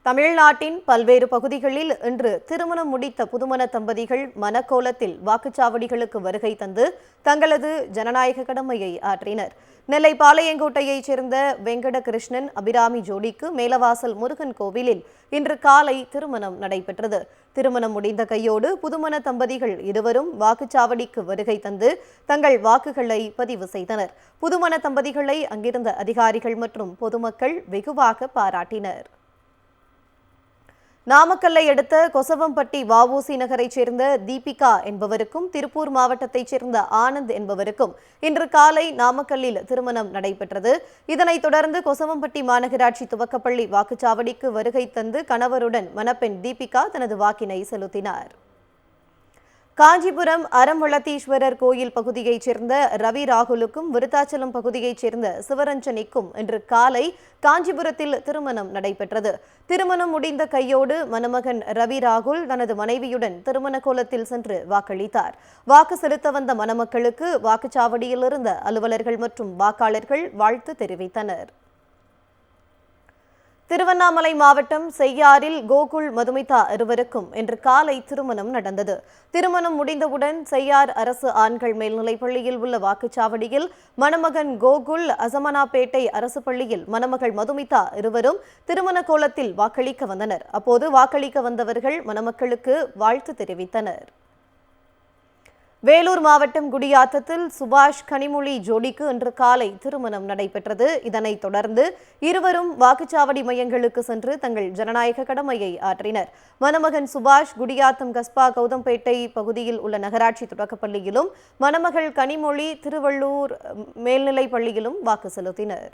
தமிழ்நாட்டின் பல்வேறு பகுதிகளில் இன்று திருமணம் முடித்த புதுமண தம்பதிகள் மனக்கோலத்தில் வாக்குச்சாவடிகளுக்கு வருகை தந்து தங்களது ஜனநாயக கடமையை ஆற்றினர். நெல்லை பாளையங்கோட்டையைச் சேர்ந்த வெங்கடகிருஷ்ணன் அபிராமி ஜோடிக்கு மேலவாசல் முருகன் கோவிலில் இன்று காலை திருமணம் நடைபெற்றது. திருமணம் முடிந்த கையோடு புதுமண தம்பதிகள் இருவரும் வாக்குச்சாவடிக்கு வருகை தந்து தங்கள் வாக்குகளை பதிவு செய்தனர். புதுமண தம்பதிகளை அங்கிருந்த அதிகாரிகள் மற்றும் பொதுமக்கள் வெகுவாக பாராட்டினர். நாமக்கல்லை அடுத்த கொசவம்பட்டி வஉசி நகரைச் சேர்ந்த தீபிகா என்பவருக்கும் திருப்பூர் மாவட்டத்தைச் சேர்ந்த ஆனந்த் என்பவருக்கும் இன்று காலை நாமக்கல்லில் திருமணம் நடைபெற்றது. இதனைத் தொடர்ந்து கொசவம்பட்டி மாநகராட்சி துவக்கப்பள்ளி வாக்குச்சாவடிக்கு வருகை தந்து கணவருடன் மணப்பெண் தீபிகா தனது வாக்கினை செலுத்தினார். காஞ்சிபுரம் அறம்வளத்தீஸ்வரர் கோயில் பகுதியைச் சேர்ந்த ரவி ராகுலுக்கும் விருத்தாச்சலம் பகுதியைச் சேர்ந்த சிவரஞ்சனிக்கும் இன்று காலை காஞ்சிபுரத்தில் திருமணம் நடைபெற்றது. திருமணம் முடிந்த கையோடு மணமகன் ரவி ராகுல் தனது மனைவியுடன் திருமண கோலத்தில் சென்று வாக்களித்தார். வாக்கு செலுத்த வந்த மணமக்களுக்கு வாக்குச்சாவடியில் இருந்த அலுவலர்கள் மற்றும் வாக்காளர்கள் வாழ்த்து தெரிவித்தனர். திருவண்ணாமலை மாவட்டம் செய்யாறில் கோகுல் மதுமிதா இருவருக்கும் இன்று காலை திருமணம் நடந்தது. திருமணம் முடிந்தவுடன் செய்யார் அரசு ஆண்கள் மேல்நிலைப் பள்ளியில் உள்ள வாக்குச்சாவடியில் மணமகன் கோகுல், அசமனாப்பேட்டை அரசு பள்ளியில் மணமகள் மதுமிதா இருவரும் திருமண கோலத்தில் வாக்களிக்க வந்தனர். அப்போது வாக்களிக்க வந்தவர்கள் மணமக்களுக்கு வாழ்த்து தெரிவித்தனர். வேலூர் மாவட்டம் குடியாத்தத்தில் சுபாஷ் கனிமொழி ஜோடிக்கு இன்று காலை திருமணம் நடைபெற்றது. இதனைத் தொடர்ந்து இருவரும் வாக்குச்சாவடி மையங்களுக்கு சென்று தங்கள் ஜனநாயக கடமையை ஆற்றினர். மணமகன் சுபாஷ் குடியாத்தம் கஸ்பா கௌதம்பேட்டை பகுதியில் உள்ள நகராட்சி தொடக்கப்பள்ளியிலும், மணமகள் கனிமொழி திருவள்ளூர் மேல்நிலைப் பள்ளியிலும் வாக்கு செலுத்தினர்.